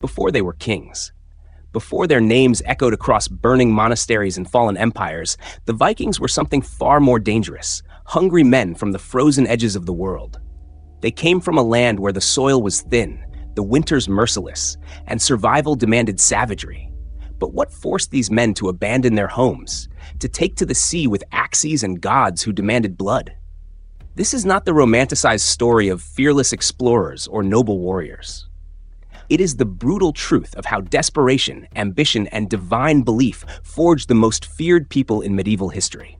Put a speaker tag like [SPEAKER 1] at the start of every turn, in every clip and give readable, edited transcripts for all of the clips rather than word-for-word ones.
[SPEAKER 1] before they were kings. Before their names echoed across burning monasteries and fallen empires, the Vikings were something far more dangerous, hungry men from the frozen edges of the world. They came from a land where the soil was thin, the winters merciless, and survival demanded savagery. But what forced these men to abandon their homes, to take to the sea with axes and gods who demanded blood? This is not the romanticized story of fearless explorers or noble warriors. It is the brutal truth of how desperation, ambition, and divine belief forged the most feared people in medieval history.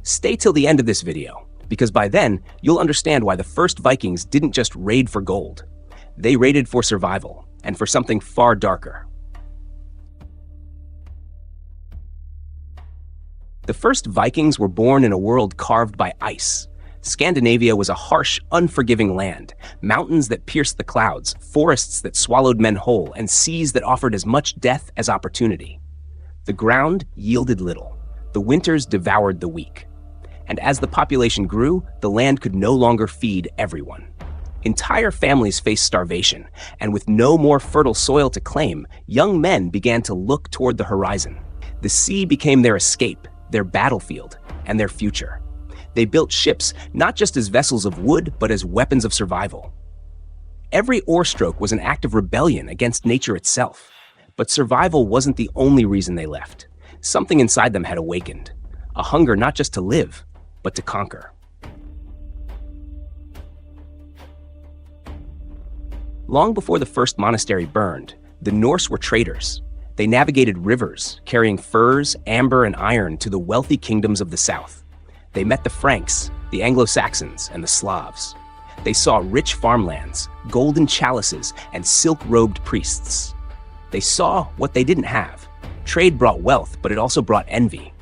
[SPEAKER 1] Stay till the end of this video, because by then, you'll understand why the first Vikings didn't just raid for gold. They raided for survival, and for something far darker. The first Vikings were born in a world carved by ice. Scandinavia was a harsh, unforgiving land, mountains that pierced the clouds, forests that swallowed men whole, and seas that offered as much death as opportunity. The ground yielded little. The winters devoured the weak. And as the population grew, the land could no longer feed everyone. Entire families faced starvation, and with no more fertile soil to claim, young men began to look toward the horizon. The sea became their escape, their battlefield, and their future. They built ships not just as vessels of wood, but as weapons of survival. Every oar stroke was an act of rebellion against nature itself. But survival wasn't the only reason they left. Something inside them had awakened. A hunger not just to live, but to conquer. Long before the first monastery burned, the Norse were traders. They navigated rivers, carrying furs, amber, and iron to the wealthy kingdoms of the south. They met the Franks, the Anglo-Saxons, and the Slavs. They saw rich farmlands, golden chalices, and silk-robed priests. They saw what they didn't have. Trade brought wealth, but it also brought envy.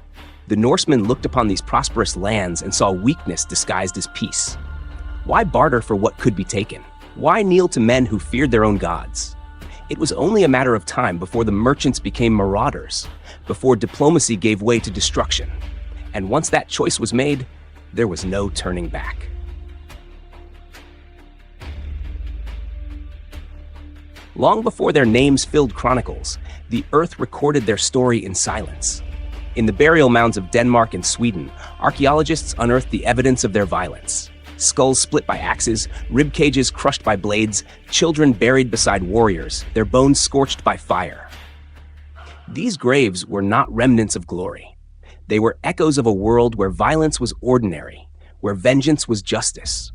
[SPEAKER 1] The Norsemen looked upon these prosperous lands and saw weakness disguised as peace. Why barter for what could be taken? Why kneel to men who feared their own gods? It was only a matter of time before the merchants became marauders, before diplomacy gave way to destruction. And once that choice was made, there was no turning back. Long before their names filled chronicles, the earth recorded their story in silence. In the burial mounds of Denmark and Sweden, archaeologists unearthed the evidence of their violence. Skulls split by axes, rib cages crushed by blades, children buried beside warriors, their bones scorched by fire. These graves were not remnants of glory. They were echoes of a world where violence was ordinary, where vengeance was justice,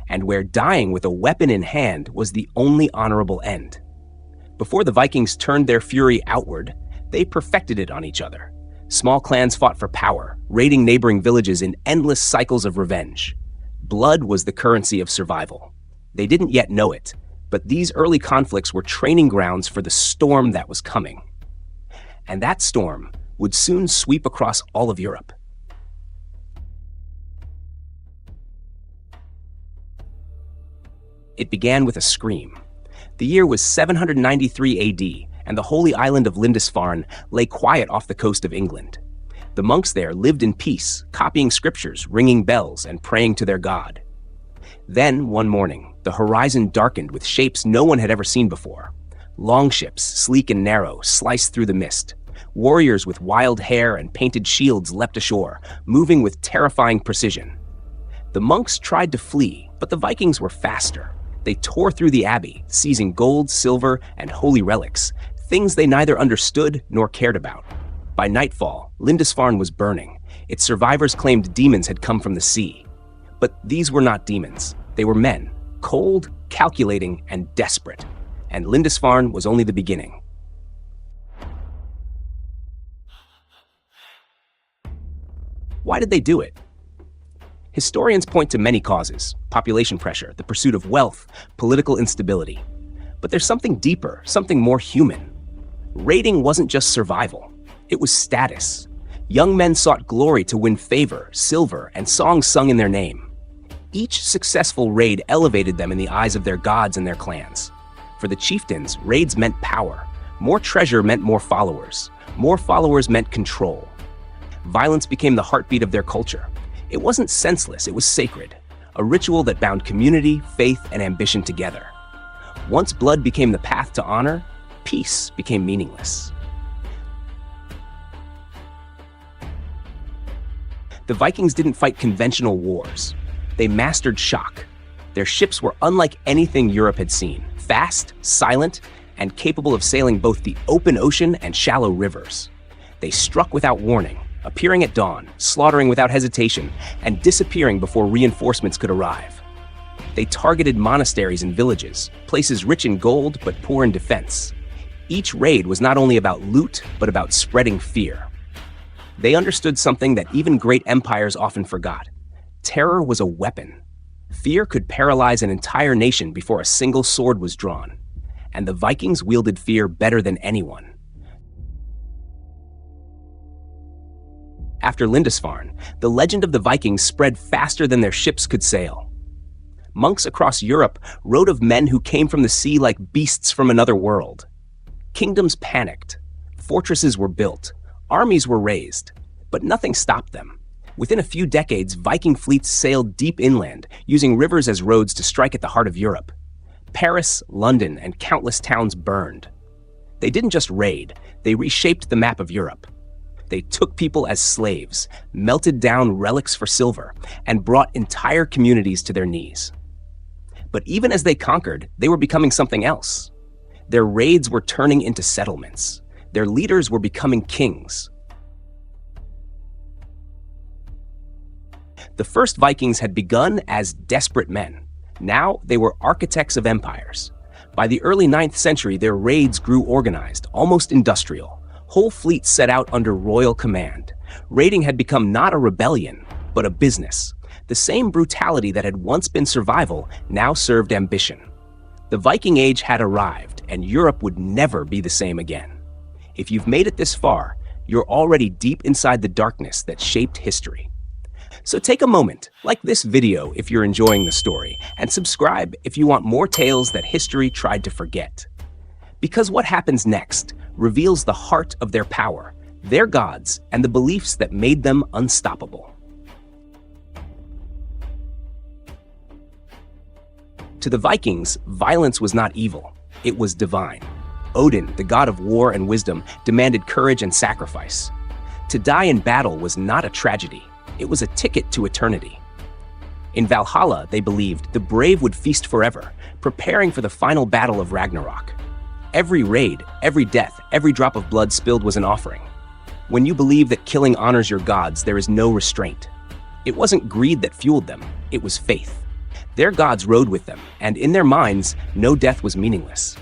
[SPEAKER 1] and where dying with a weapon in hand was the only honorable end. Before the Vikings turned their fury outward, they perfected it on each other. Small clans fought for power, raiding neighboring villages in endless cycles of revenge. Blood was the currency of survival. They didn't yet know it, but these early conflicts were training grounds for the storm that was coming. And that storm would soon sweep across all of Europe. It began with a scream. The year was 793 AD, and the holy island of Lindisfarne lay quiet off the coast of England. The monks there lived in peace, copying scriptures, ringing bells, and praying to their god. Then, one morning, the horizon darkened with shapes no one had ever seen before. Longships, sleek and narrow, sliced through the mist. Warriors with wild hair and painted shields leapt ashore, moving with terrifying precision. The monks tried to flee, but the Vikings were faster. They tore through the abbey, seizing gold, silver, and holy relics, things they neither understood nor cared about. By nightfall, Lindisfarne was burning. Its survivors claimed demons had come from the sea. But these were not demons. They were men, cold, calculating, and desperate. And Lindisfarne was only the beginning. Why did they do it? Historians point to many causes: population pressure, the pursuit of wealth, political instability. But there's something deeper, something more human. Raiding wasn't just survival. It was status. Young men sought glory to win favor, silver, and songs sung in their name. Each successful raid elevated them in the eyes of their gods and their clans. For the chieftains, raids meant power. More treasure meant more followers. More followers meant control. Violence became the heartbeat of their culture. It wasn't senseless, it was sacred, a ritual that bound community, faith, and ambition together. Once blood became the path to honor, peace became meaningless. The Vikings didn't fight conventional wars. They mastered shock. Their ships were unlike anything Europe had seen, fast, silent, and capable of sailing both the open ocean and shallow rivers. They struck without warning, appearing at dawn, slaughtering without hesitation, and disappearing before reinforcements could arrive. They targeted monasteries and villages, places rich in gold but poor in defense. Each raid was not only about loot, but about spreading fear. They understood something that even great empires often forgot. Terror was a weapon. Fear could paralyze an entire nation before a single sword was drawn. And the Vikings wielded fear better than anyone. After Lindisfarne, the legend of the Vikings spread faster than their ships could sail. Monks across Europe wrote of men who came from the sea like beasts from another world. Kingdoms panicked. Fortresses were built. Armies were raised. But nothing stopped them. Within a few decades, Viking fleets sailed deep inland, using rivers as roads to strike at the heart of Europe. Paris, London, and countless towns burned. They didn't just raid, they reshaped the map of Europe. They took people as slaves, melted down relics for silver, and brought entire communities to their knees. But even as they conquered, they were becoming something else. Their raids were turning into settlements. Their leaders were becoming kings. The first Vikings had begun as desperate men. Now they were architects of empires. By the early 9th century, their raids grew organized, almost industrial. Whole fleets set out under royal command. Raiding had become not a rebellion, but a business. The same brutality that had once been survival now served ambition. The Viking Age had arrived, and Europe would never be the same again. If you've made it this far, you're already deep inside the darkness that shaped history. So take a moment, like this video if you're enjoying the story, and subscribe if you want more tales that history tried to forget. Because what happens next reveals the heart of their power, their gods, and the beliefs that made them unstoppable. To the Vikings, violence was not evil, it was divine. Odin, the god of war and wisdom, demanded courage and sacrifice. To die in battle was not a tragedy, it was a ticket to eternity. In Valhalla, they believed, the brave would feast forever, preparing for the final battle of Ragnarok. Every raid, every death, every drop of blood spilled was an offering. When you believe that killing honors your gods, there is no restraint. It wasn't greed that fueled them, it was faith. Their gods rode with them, and in their minds, no death was meaningless.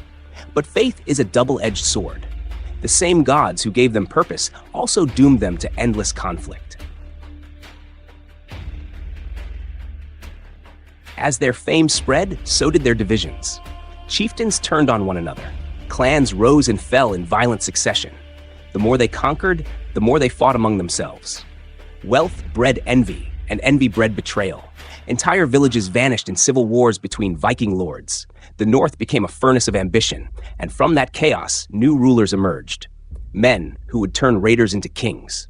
[SPEAKER 1] But faith is a double-edged sword. The same gods who gave them purpose also doomed them to endless conflict. As their fame spread, so did their divisions. Chieftains turned on one another. Clans rose and fell in violent succession. The more they conquered, the more they fought among themselves. Wealth bred envy, and envy bred betrayal. Entire villages vanished in civil wars between Viking lords. The north became a furnace of ambition, and from that chaos, new rulers emerged. Men who would turn raiders into kings.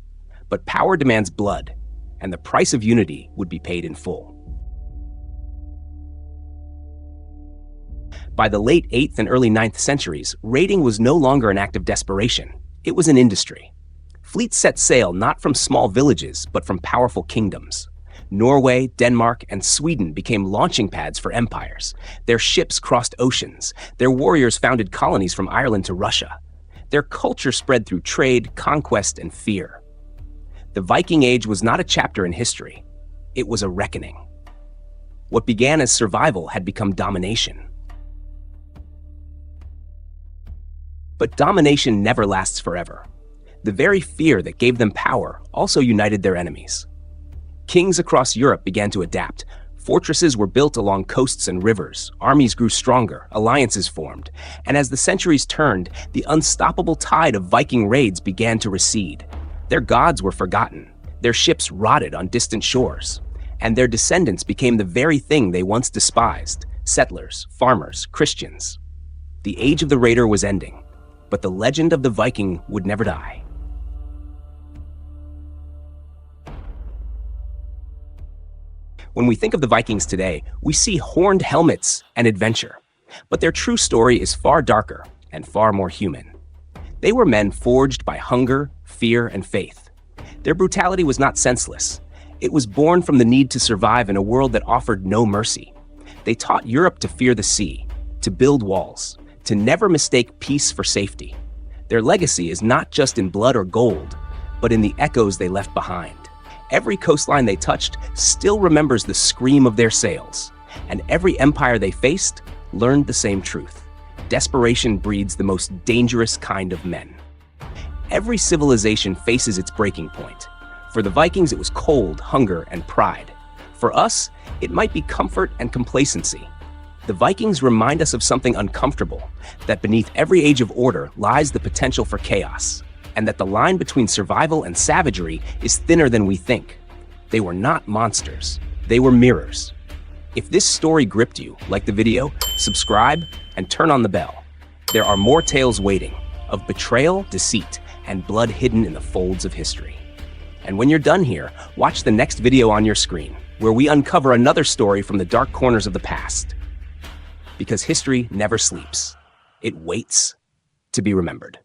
[SPEAKER 1] But power demands blood, and the price of unity would be paid in full. By the late 8th and early 9th centuries, raiding was no longer an act of desperation. It was an industry. Fleets set sail not from small villages, but from powerful kingdoms. Norway, Denmark, and Sweden became launching pads for empires. Their ships crossed oceans. Their warriors founded colonies from Ireland to Russia. Their culture spread through trade, conquest, and fear. The Viking Age was not a chapter in history. It was a reckoning. What began as survival had become domination. But domination never lasts forever. The very fear that gave them power also united their enemies. Kings across Europe began to adapt. Fortresses were built along coasts and rivers, armies grew stronger, alliances formed, and as the centuries turned, the unstoppable tide of Viking raids began to recede. Their gods were forgotten, their ships rotted on distant shores, and their descendants became the very thing they once despised: settlers, farmers, Christians. The age of the raider was ending, but the legend of the Viking would never die. When we think of the Vikings today, we see horned helmets and adventure. But their true story is far darker and far more human. They were men forged by hunger, fear, and faith. Their brutality was not senseless. It was born from the need to survive in a world that offered no mercy. They taught Europe to fear the sea, to build walls, to never mistake peace for safety. Their legacy is not just in blood or gold, but in the echoes they left behind. Every coastline they touched still remembers the scream of their sails, and every empire they faced learned the same truth. Desperation breeds the most dangerous kind of men. Every civilization faces its breaking point. For the Vikings, it was cold, hunger, and pride. For us, it might be comfort and complacency. The Vikings remind us of something uncomfortable, that beneath every age of order lies the potential for chaos, and that the line between survival and savagery is thinner than we think. They were not monsters. They were mirrors. If this story gripped you, like the video, subscribe, and turn on the bell. There are more tales waiting, of betrayal, deceit, and blood hidden in the folds of history. And when you're done here, watch the next video on your screen, where we uncover another story from the dark corners of the past. Because history never sleeps. It waits to be remembered.